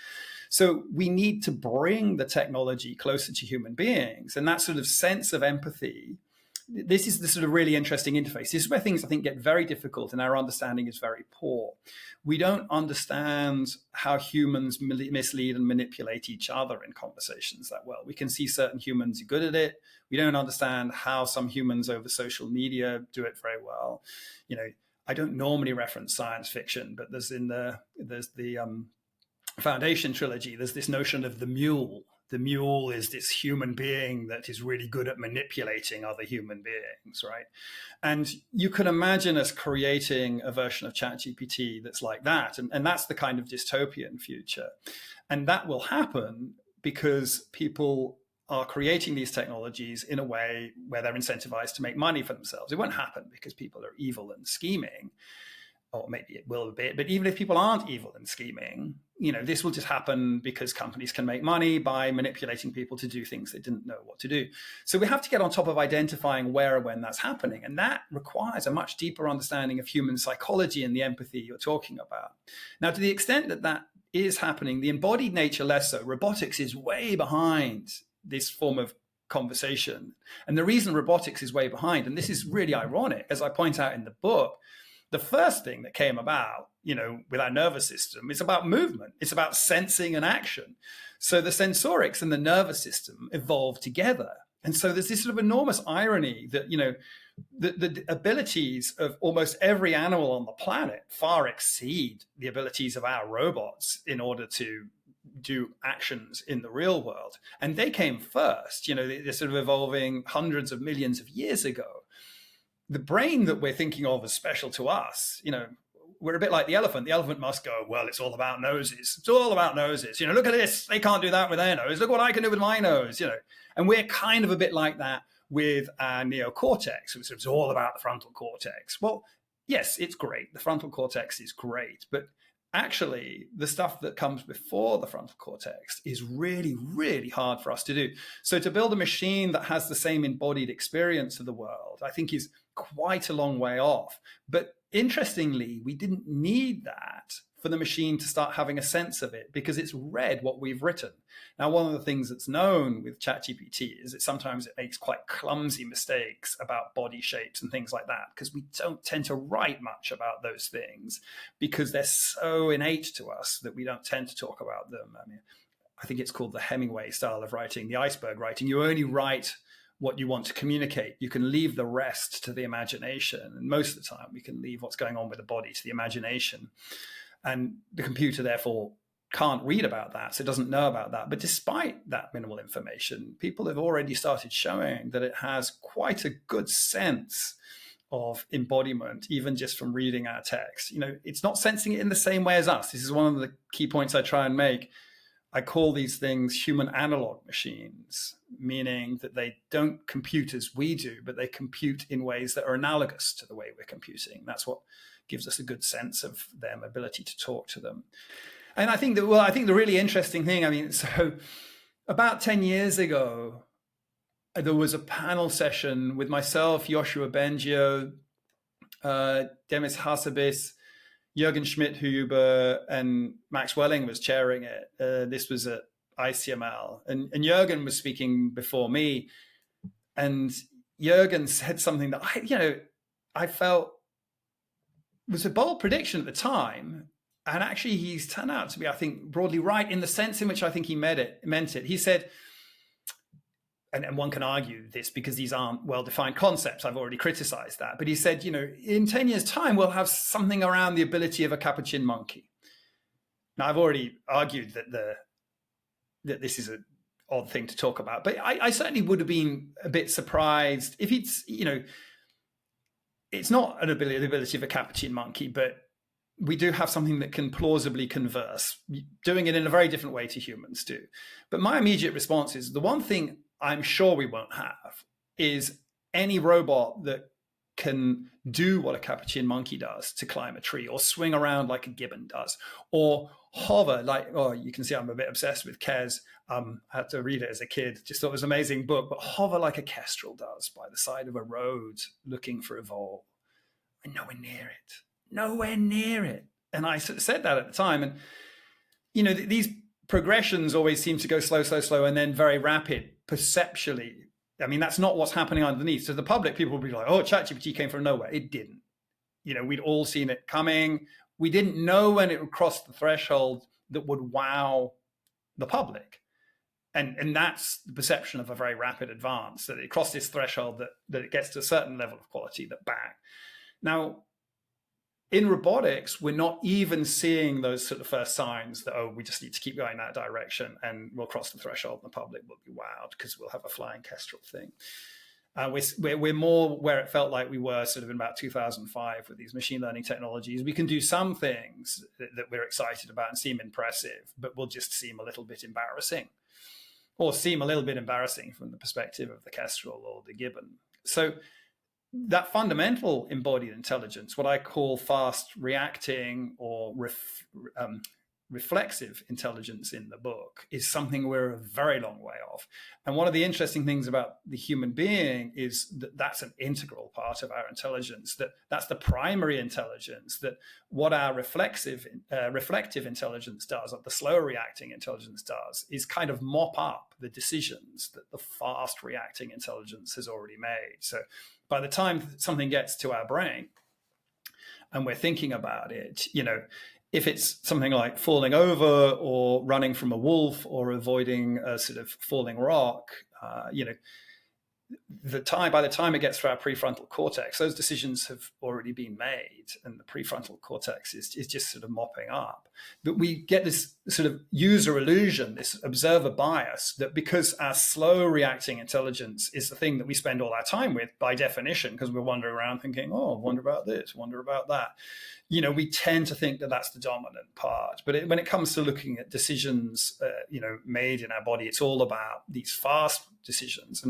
So we need to bring the technology closer to human beings. And that sort of sense of empathy, this is the sort of really interesting interface. This is where things, I think, get very difficult and our understanding is very poor. We don't understand how humans mislead and manipulate each other in conversations that well. We can see certain humans are good at it. We don't understand how some humans over social media do it very well. I don't normally reference science fiction, but there's the Foundation trilogy, there's this notion of the mule. The mule is this human being that is really good at manipulating other human beings, right? And you can imagine us creating a version of ChatGPT that's like that. And that's the kind of dystopian future. And that will happen because people are creating these technologies in a way where they're incentivized to make money for themselves. It won't happen because people are evil and scheming, or maybe it will a bit. But even if people aren't evil and scheming, this will just happen because companies can make money by manipulating people to do things they didn't know what to do. So we have to get on top of identifying where and when that's happening. And that requires a much deeper understanding of human psychology and the empathy you're talking about. Now, to the extent that that is happening, the embodied nature less so. Robotics is way behind this form of conversation. And the reason robotics is way behind, and this is really ironic, as I point out in the book, the first thing that came about, with our nervous system, is about movement. It's about sensing and action. So the sensorics and the nervous system evolved together. And so there's this sort of enormous irony that, the abilities of almost every animal on the planet far exceed the abilities of our robots in order to do actions in the real world. And they came first, they're sort of evolving hundreds of millions of years ago. The brain that we're thinking of as special to us, we're a bit like the elephant. The elephant must go, well, it's all about noses. It's all about noses. Look at this. They can't do that with their nose. Look what I can do with my nose, And we're kind of a bit like that with our neocortex. It's all about the frontal cortex. Well, yes, it's great. The frontal cortex is great. But actually, the stuff that comes before the frontal cortex is really, really hard for us to do. So to build a machine that has the same embodied experience of the world, I think is quite a long way off. But interestingly, we didn't need that for the machine to start having a sense of it because it's read what we've written. Now, one of the things that's known with ChatGPT is that sometimes it makes quite clumsy mistakes about body shapes and things like that because we don't tend to write much about those things because they're so innate to us that we don't tend to talk about them. I think it's called the Hemingway style of writing, the iceberg writing. You only write what you want to communicate. You can leave the rest to the imagination. And most of the time, we can leave what's going on with the body to the imagination. And the computer, therefore, can't read about that, so it doesn't know about that. But despite that minimal information, people have already started showing that it has quite a good sense of embodiment, even just from reading our text. It's not sensing it in the same way as us. This is one of the key points I try and make. I call these things human analog machines, meaning that they don't compute as we do, but they compute in ways that are analogous to the way we're computing. That's what gives us a good sense of their ability to talk to them. And I think the really interesting thing, so about 10 years ago, there was a panel session with myself, Joshua Bengio, Demis Hassabis, Jürgen Schmidhuber, and Max Welling was chairing it. This was at ICML. And Jürgen was speaking before me. And Jürgen said something that I felt was a bold prediction at the time. And actually, he's turned out to be, I think, broadly right in the sense in which I think he meant it. He said, and one can argue this because these aren't well-defined concepts. I've already criticized that. But he said, in 10 years' time, we'll have something around the ability of a capuchin monkey. Now, I've already argued that this is an odd thing to talk about. But I certainly would have been a bit surprised if it's not the ability of a capuchin monkey, but we do have something that can plausibly converse, doing it in a very different way to humans do. But my immediate response is the one thing I'm sure we won't have is any robot that can do what a capuchin monkey does to climb a tree or swing around like a gibbon does or hover like, you can see I'm a bit obsessed with Kes. I had to read it as a kid, just thought it was an amazing book, but hover like a kestrel does by the side of a road looking for a vole. And nowhere near it. And I said that at the time. And, these progressions always seem to go slow, and then very rapid perceptually. That's not what's happening underneath. So the public, people will be like, ChatGPT came from nowhere. It didn't. We'd all seen it coming. We didn't know when it would cross the threshold that would wow the public. And that's the perception of a very rapid advance, that it crossed this threshold, that it gets to a certain level of quality, that bang. Now, in robotics, we're not even seeing those sort of first signs that, we just need to keep going that direction and we'll cross the threshold and the public will be wowed because we'll have a flying kestrel thing. We're more where it felt like we were sort of in about 2005 with these machine learning technologies. We can do some things that we're excited about and seem impressive, but will just seem a little bit embarrassing or seem a little bit embarrassing from the perspective of the kestrel or the gibbon. So that fundamental embodied intelligence, what I call fast reacting or reflexive intelligence in the book is something we're a very long way off. And one of the interesting things about the human being is that that's an integral part of our intelligence, that's the primary intelligence, that what our reflective intelligence does, or the slow reacting intelligence does, is kind of mop up the decisions that the fast reacting intelligence has already made. So by the time something gets to our brain and we're thinking about it, if it's something like falling over or running from a wolf or avoiding a sort of falling rock, by the time it gets to our prefrontal cortex, those decisions have already been made, and the prefrontal cortex is just sort of mopping up. But we get this sort of user illusion, this observer bias, that because our slow reacting intelligence is the thing that we spend all our time with by definition, because we're wandering around thinking, oh, wonder about this, wonder about that. We tend to think that that's the dominant part. But when it comes to looking at decisions, made in our body, it's all about these fast decisions.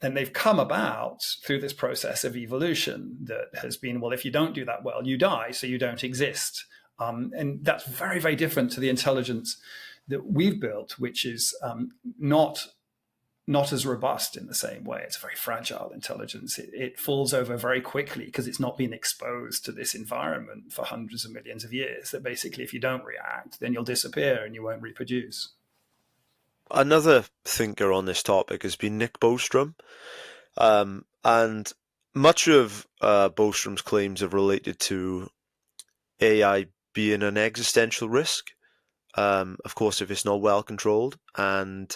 And they've come about through this process of evolution that has been, well, if you don't do that well, you die, so you don't exist. And that's very, very different to the intelligence that we've built, which is not as robust in the same way. It's a very fragile intelligence. It falls over very quickly because it's not been exposed to this environment for hundreds of millions of years, that basically if you don't react, then you'll disappear and you won't reproduce. Another thinker on this topic has been Nick Bostrom, and much of Bostrom's claims have related to AI being an existential risk, of course, if it's not well controlled. And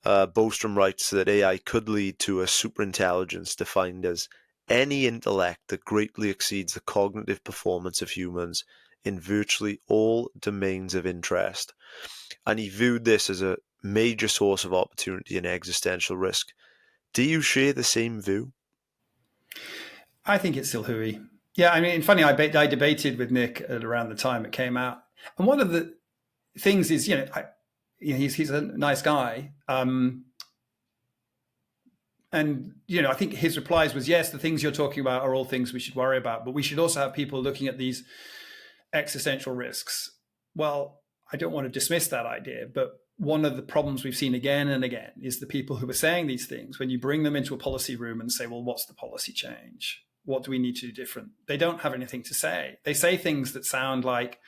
Bostrom writes that AI could lead to a superintelligence defined as any intellect that greatly exceeds the cognitive performance of humans in virtually all domains of interest. And he viewed this as a major source of opportunity and existential risk. Do you share the same view? I think it's still hooey. Yeah, I mean, funny, I debated with Nick at around the time it came out. And one of the things is, he's a nice guy. And, I think his replies was, yes, the things you're talking about are all things we should worry about, but we should also have people looking at these existential risks. Well, I don't want to dismiss that idea, but one of the problems we've seen again and again is the people who are saying these things, when you bring them into a policy room and say, well, what's the policy change? What do we need to do different? They don't have anything to say. They say things that sound like,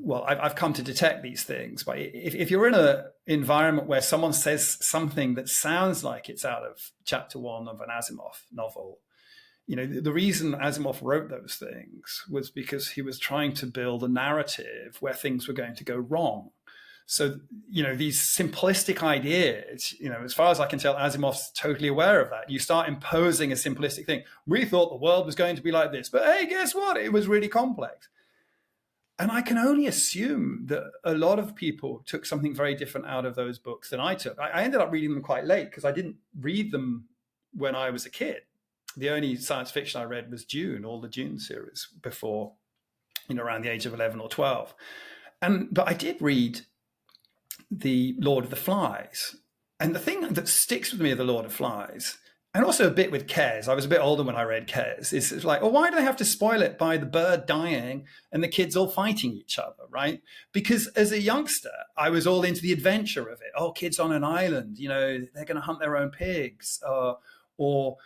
well, I've come to detect these things. But if you're in an environment where someone says something that sounds like it's out of chapter 1 of an Asimov novel, the reason Asimov wrote those things was because he was trying to build a narrative where things were going to go wrong. So, these simplistic ideas, as far as I can tell, Asimov's totally aware of that. You start imposing a simplistic thing. We thought the world was going to be like this, but hey, guess what? It was really complex. And I can only assume that a lot of people took something very different out of those books than I took. I ended up reading them quite late because I didn't read them when I was a kid. The only science fiction I read was Dune, all the Dune series before, around the age of 11 or 12. But I did read The Lord of the Flies. And the thing that sticks with me of The Lord of Flies, and also a bit with Kes, I was a bit older when I read Kes, is it's like, well, why do they have to spoil it by the bird dying and the kids all fighting each other, right? Because as a youngster, I was all into the adventure of it. Oh, kids on an island, they're going to hunt their own pigs. Or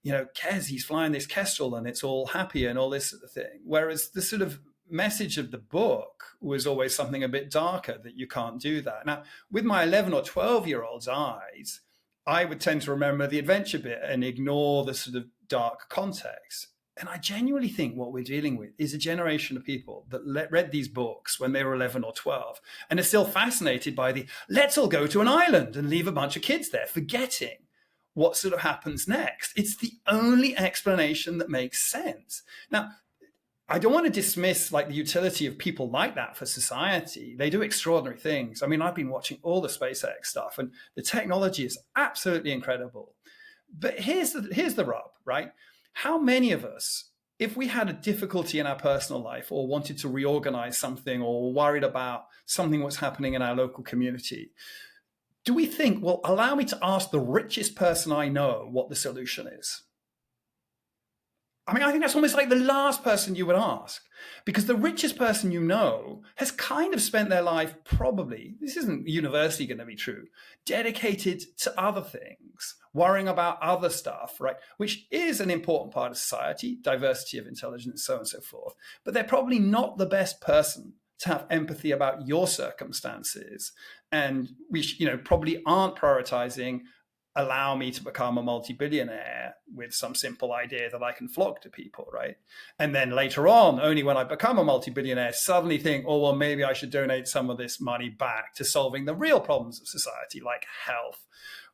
Kes, he's flying this kestrel and it's all happy and all this sort of thing. Whereas the sort of message of the book was always something a bit darker, that you can't do that. Now, with my 11 or 12-year-old's eyes, I would tend to remember the adventure bit and ignore the sort of dark context. And I genuinely think what we're dealing with is a generation of people that read these books when they were 11 or 12 and are still fascinated by the, let's all go to an island and leave a bunch of kids there, forgetting what sort of happens next. It's the only explanation that makes sense. Now, I don't want to dismiss the utility of people like that for society. They do extraordinary things. I mean, I've been watching all the SpaceX stuff and the technology is absolutely incredible. But here's the rub, right? How many of us, if we had a difficulty in our personal life or wanted to reorganize something or worried about something that's happening in our local community, do we think, well, allow me to ask the richest person I know what the solution is? I mean, I think that's almost like the last person you would ask, because the richest person you know has kind of spent their life, probably, this isn't universally going to be true, dedicated to other things, worrying about other stuff, right? Which is an important part of society, diversity of intelligence, so on and so forth. But they're probably not the best person to have empathy about your circumstances. And we, probably aren't prioritizing allow me to become a multi-billionaire with some simple idea that I can flog to people, right? And then later on, only when I become a multi-billionaire, suddenly think, oh, well, maybe I should donate some of this money back to solving the real problems of society, like health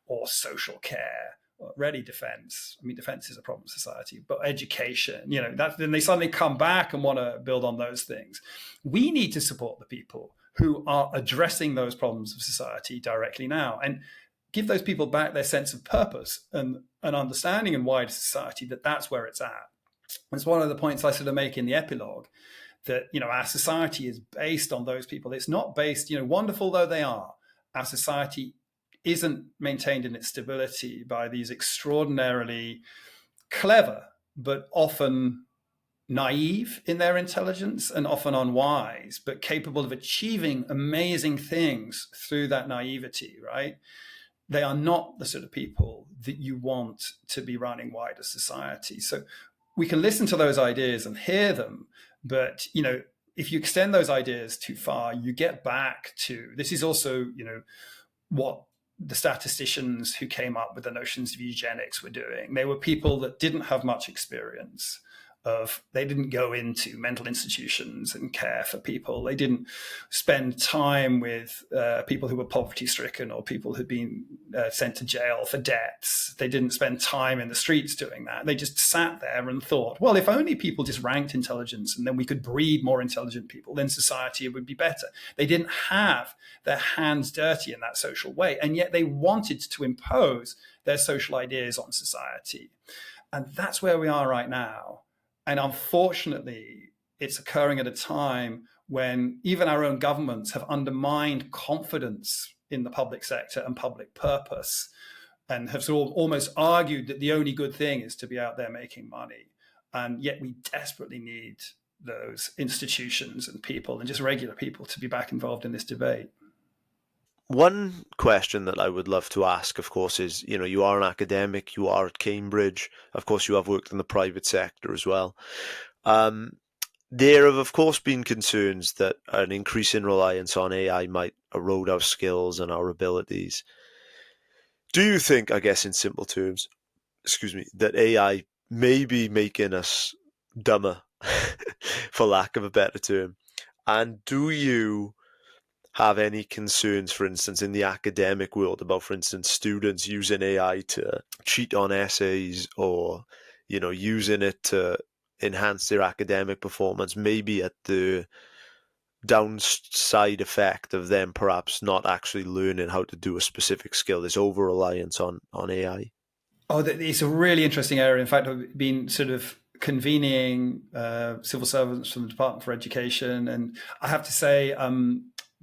or social care, or really defense. I mean, defense is a problem of society, but education, then they suddenly come back and want to build on those things. We need to support the people who are addressing those problems of society directly now, and give those people back their sense of purpose and an understanding in wider society that that's where it's at. It's one of the points I sort of make in the epilogue, that, our society is based on those people. It's not based, wonderful though they are, our society isn't maintained in its stability by these extraordinarily clever, but often naive in their intelligence and often unwise, but capable of achieving amazing things through that naivety, right? They are not the sort of people that you want to be running wider society. So we can listen to those ideas and hear them, but if you extend those ideas too far, you get back to, this is also what the statisticians who came up with the notions of eugenics were doing. They were people that didn't have much experience they didn't go into mental institutions and care for people. They didn't spend time with people who were poverty stricken or people who'd been sent to jail for debts. They didn't spend time in the streets doing that. They just sat there and thought, well, if only people just ranked intelligence and then we could breed more intelligent people, then society would be better. They didn't have their hands dirty in that social way, and yet they wanted to impose their social ideas on society. And that's where we are right now. And unfortunately, it's occurring at a time when even our own governments have undermined confidence in the public sector and public purpose, and have sort of almost argued that the only good thing is to be out there making money. And yet we desperately need those institutions and people, and just regular people, to be back involved in this debate. One question that I would love to ask, of course, is, you are an academic, you are at Cambridge, of course, you have worked in the private sector as well. There have, of course, been concerns that an increase in reliance on AI might erode our skills and our abilities. Do you think, I guess in simple terms, that AI may be making us dumber, for lack of a better term? And do you have any concerns, for instance, in the academic world about, for instance, students using AI to cheat on essays, or, using it to enhance their academic performance, maybe at the downside effect of them perhaps not actually learning how to do a specific skill, this over-reliance on AI? Oh, it's a really interesting area. In fact, I've been sort of convening civil servants from the Department for Education, and I have to say,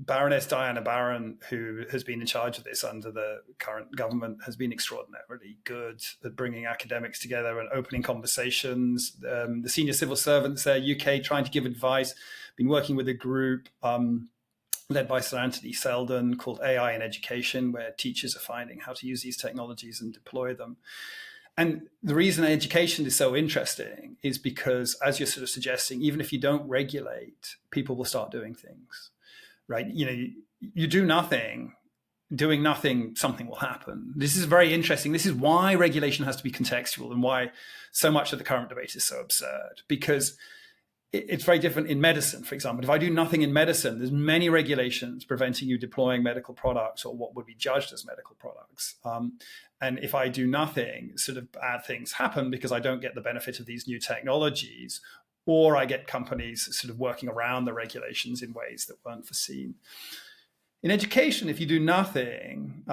Baroness Diana Barron, who has been in charge of this under the current government, has been extraordinarily good at bringing academics together and opening conversations. The senior civil servants there, UK, trying to give advice, been working with a group led by Sir Anthony Selden called AI in Education, where teachers are finding how to use these technologies and deploy them. And the reason education is so interesting is because, as you're sort of suggesting, even if you don't regulate, people will start doing things. Right? You do nothing, doing nothing, something will happen. This is very interesting. This is why regulation has to be contextual, and why so much of the current debate is so absurd, because it's very different in medicine, for example. If I do nothing in medicine, there's many regulations preventing you deploying medical products or what would be judged as medical products. And if I do nothing, sort of bad things happen because I don't get the benefit of these new technologies, or I get companies sort of working around the regulations in ways that weren't foreseen. In education, if you do nothing,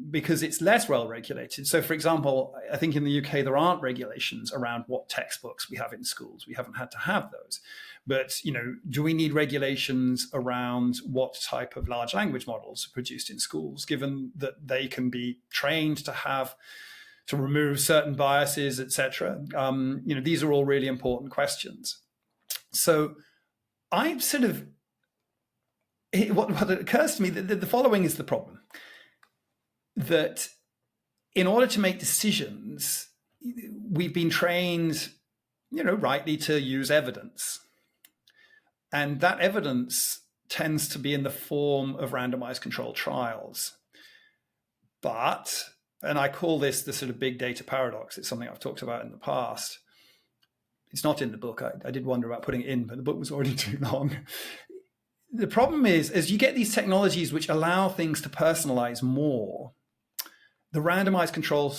because it's less well regulated. So, for example, I think in the UK, there aren't regulations around what textbooks we have in schools. We haven't had to have those. But, do we need regulations around what type of large language models are produced in schools, given that they can be trained to to remove certain biases, etc. These are all really important questions. So I sort of, what occurs to me, the following is the problem. That in order to make decisions, we've been trained, rightly, to use evidence. And that evidence tends to be in the form of randomized controlled trials. But, and I call this the sort of big data paradox, it's something I've talked about in the past. It's not in the book. I did wonder about putting it in, but the book was already too long. The problem is, as you get these technologies which allow things to personalize more, the randomized control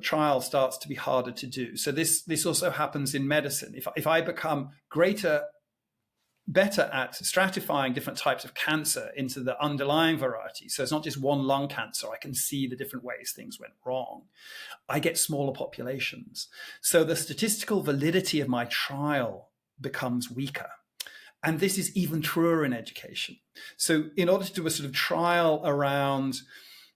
trial starts to be harder to do. So this also happens in medicine. If I become better at stratifying different types of cancer into the underlying varieties, so it's not just one lung cancer, I can see the different ways things went wrong, I get smaller populations. So the statistical validity of my trial becomes weaker. And this is even truer in education. So in order to do a sort of trial around,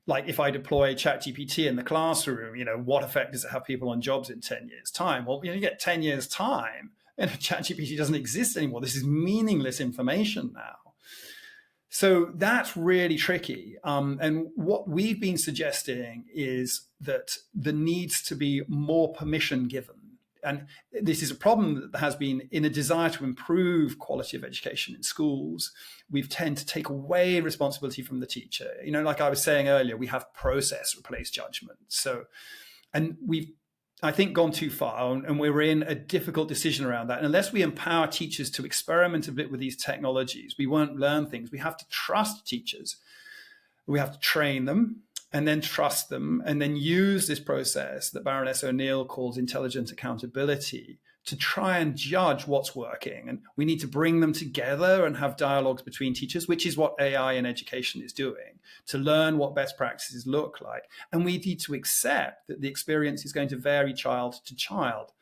like if I deploy ChatGPT in the classroom, what effect does it have people on jobs in 10 years' time? Well, you get 10 years' time and ChatGPT doesn't exist anymore. This is meaningless information now. So that's really tricky. And what we've been suggesting is that there needs to be more permission given. And this is a problem that has been in a desire to improve quality of education in schools. We tend to take away responsibility from the teacher. Like I was saying earlier, we have process replace judgment. So, and we've, I think, gone too far, and we're in a difficult decision around that. And unless we empower teachers to experiment a bit with these technologies, we won't learn things. We have to trust teachers. We have to train them and then trust them, and then use this process that Baroness O'Neill calls intelligent accountability to try and judge what's working. And we need to bring them together and have dialogues between teachers, which is what AI in education is doing, to learn what best practices look like. And we need to accept that the experience is going to vary child to child.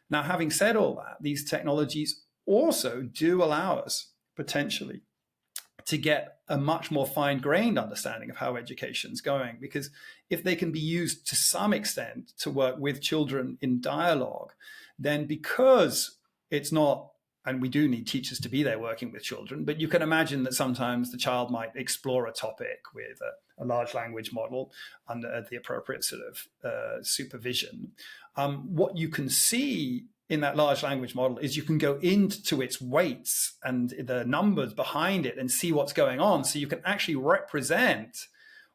Now, having said all that, these technologies also do allow us potentially to get a much more fine-grained understanding of how education's going. Because if they can be used to some extent to work with children in dialogue, then because it's not, and we do need teachers to be there working with children, but you can imagine that sometimes the child might explore a topic with a large language model under the appropriate sort of supervision. What you can see in that large language model is you can go into its weights and the numbers behind it and see what's going on. So you can actually represent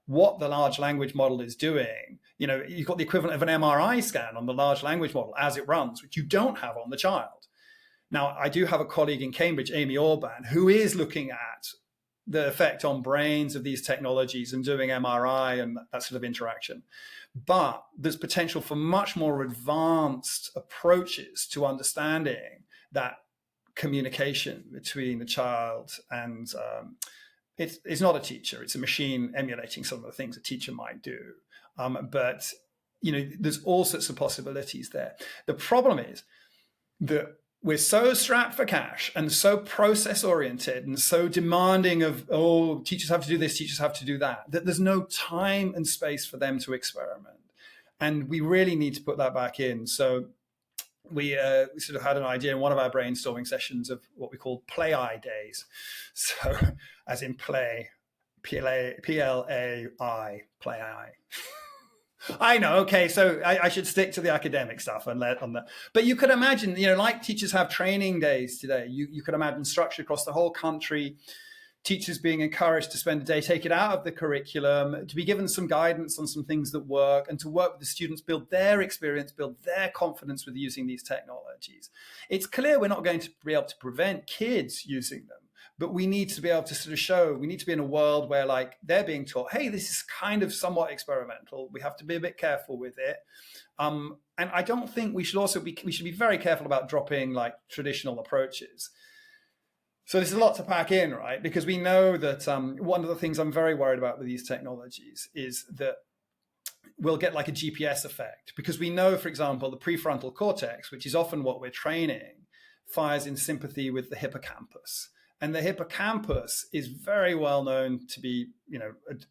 what the large language model is doing. You've got the equivalent of an MRI scan on the large language model as it runs, which you don't have on the child. Now, I do have a colleague in Cambridge, Amy Orban, who is looking at the effect on brains of these technologies and doing MRI and that sort of interaction. But there's potential for much more advanced approaches to understanding that communication between the child and it's not a teacher, it's a machine emulating some of the things a teacher might do. But there's all sorts of possibilities there. The problem is that we're so strapped for cash and so process oriented and so demanding of, teachers have to do this, teachers have to do that there's no time and space for them to experiment. And we really need to put that back in. So we sort of had an idea in one of our brainstorming sessions of what we call play-I days. So as in play, P-L-A-I, play-I. I know. Okay, so I should stick to the academic stuff and let on that. But you could imagine, like teachers have training days today. You could imagine structure across the whole country. Teachers being encouraged to spend a day, take it out of the curriculum, to be given some guidance on some things that work, and to work with the students, build their experience, build their confidence with using these technologies. It's clear we're not going to be able to prevent kids using them, but we need to be able to sort of show, we need to be in a world where they're being taught, hey, this is kind of somewhat experimental. We have to be a bit careful with it. And I don't think we should be very careful about dropping traditional approaches. So there's a lot to pack in, right? Because we know that one of the things I'm very worried about with these technologies is that we'll get a GPS effect. Because we know, for example, the prefrontal cortex, which is often what we're training, fires in sympathy with the hippocampus. And the hippocampus is very well known to be,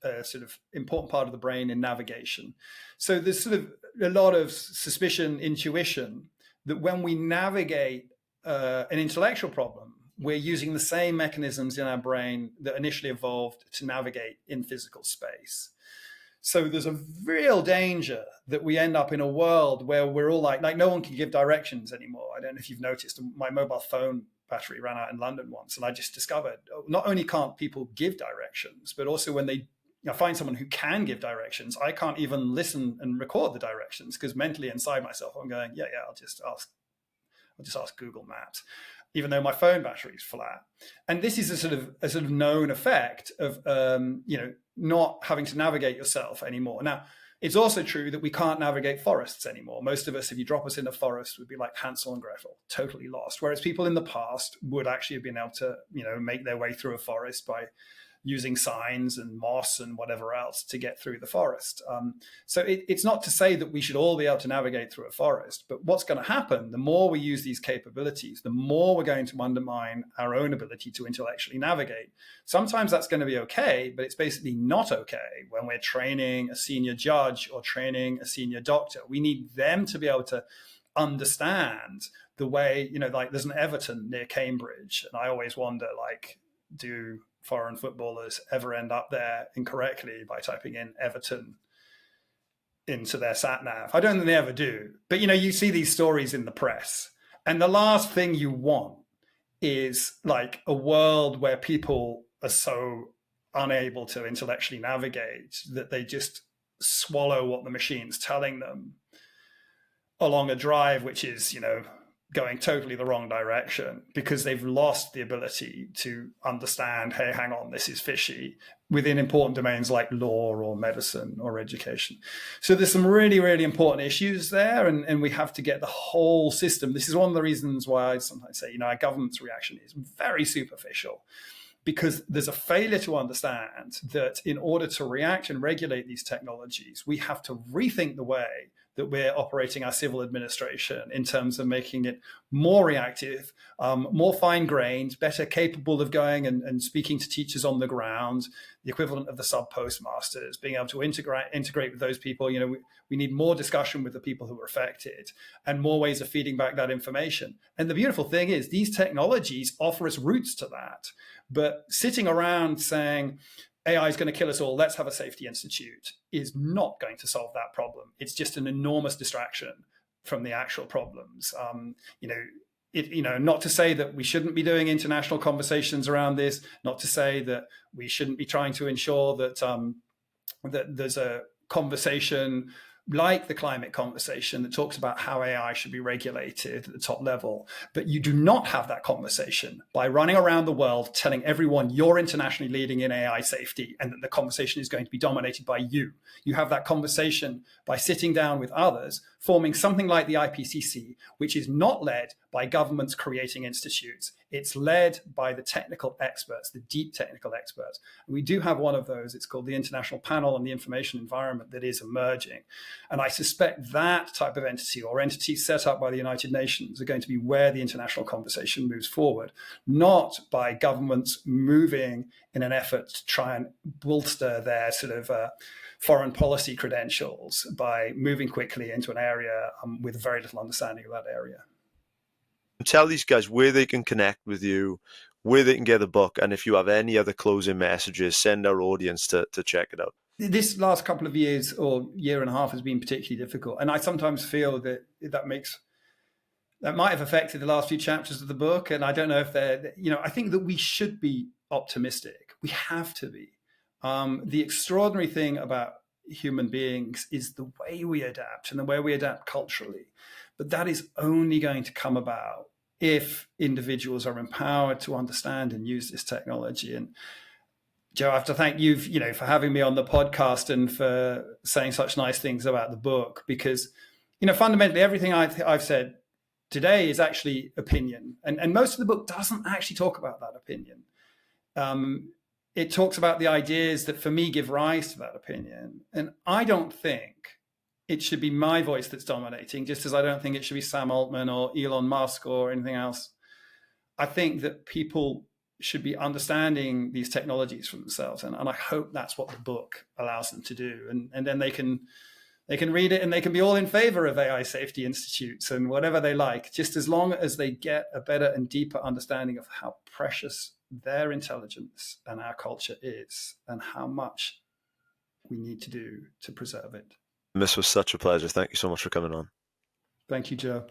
a sort of important part of the brain in navigation. So there's sort of a lot of suspicion, intuition that when we navigate an intellectual problem, we're using the same mechanisms in our brain that initially evolved to navigate in physical space. So there's a real danger that we end up in a world where we're all like no one can give directions anymore. I don't know if you've noticed, my mobile phone battery ran out in London once, and I just discovered not only can't people give directions, but also when they find someone who can give directions, I can't even listen and record the directions because mentally inside myself I'm going, I'll just ask Google Maps, even though my phone battery is flat. And this is a sort of known effect of not having to navigate yourself anymore. Now, it's also true that we can't navigate forests anymore. Most of us, if you drop us in a forest, would be like Hansel and Gretel, totally lost. Whereas people in the past would actually have been able to, make their way through a forest by using signs and moss and whatever else to get through the forest. So it's not to say that we should all be able to navigate through a forest, but what's going to happen, the more we use these capabilities, the more we're going to undermine our own ability to intellectually navigate. Sometimes that's going to be okay, but it's basically not okay when we're training a senior judge or training a senior doctor. We need them to be able to understand the way, like there's an Everton near Cambridge, and I always wonder, like, do foreign footballers ever end up there incorrectly by typing in Everton into their sat nav? I don't think they ever do. But, you see these stories in the press, and the last thing you want is like a world where people are so unable to intellectually navigate that they just swallow what the machine's telling them along a drive, which is, going totally the wrong direction because they've lost the ability to understand, hey, hang on, this is fishy, within important domains like law or medicine or education. So there's some really, really important issues there, and we have to get the whole system. This is one of the reasons why I sometimes say, our government's reaction is very superficial, because there's a failure to understand that in order to react and regulate these technologies, we have to rethink the way that we're operating our civil administration in terms of making it more reactive, more fine-grained, better capable of going and speaking to teachers on the ground, the equivalent of the sub-postmasters, being able to integrate with those people. We need more discussion with the people who are affected and more ways of feeding back that information. And the beautiful thing is these technologies offer us routes to that. But sitting around saying, AI is going to kill us all, let's have a safety institute, is not going to solve that problem. It's just an enormous distraction from the actual problems. Not to say that we shouldn't be doing international conversations around this, not to say that we shouldn't be trying to ensure that that there's a conversation like the climate conversation that talks about how AI should be regulated at the top level. But you do not have that conversation by running around the world telling everyone you're internationally leading in AI safety and that the conversation is going to be dominated by you. You have that conversation by sitting down with others, forming something like the IPCC, which is not led by governments creating institutes. It's led by the technical experts, the deep technical experts. And we do have one of those. It's called the International Panel on the Information Environment that is emerging. And I suspect that type of entity or entities set up by the United Nations are going to be where the international conversation moves forward, not by governments moving in an effort to try and bolster their sort of foreign policy credentials by moving quickly into an area with very little understanding of that area. Tell these guys where they can connect with you, where they can get the book, and if you have any other closing messages, send our audience to check it out. This last couple of years or year and a half has been particularly difficult. And I sometimes feel that that might have affected the last few chapters of the book. And I don't know if I think that we should be optimistic. We have to be. The extraordinary thing about human beings is the way we adapt and the way we adapt culturally. But that is only going to come about if individuals are empowered to understand and use this technology. And Joe, I have to thank you, for having me on the podcast and for saying such nice things about the book, because, fundamentally everything I've said today is actually opinion. And most of the book doesn't actually talk about that opinion. It talks about the ideas that for me give rise to that opinion. And I don't think it should be my voice that's dominating, just as I don't think it should be Sam Altman or Elon Musk or anything else. I think that people should be understanding these technologies for themselves. And I hope that's what the book allows them to do. And then they can read it and they can be all in favor of AI safety institutes and whatever they like, just as long as they get a better and deeper understanding of how precious their intelligence and our culture is and how much we need to do to preserve it. This was such a pleasure. Thank you so much for coming on. Thank you, Joe.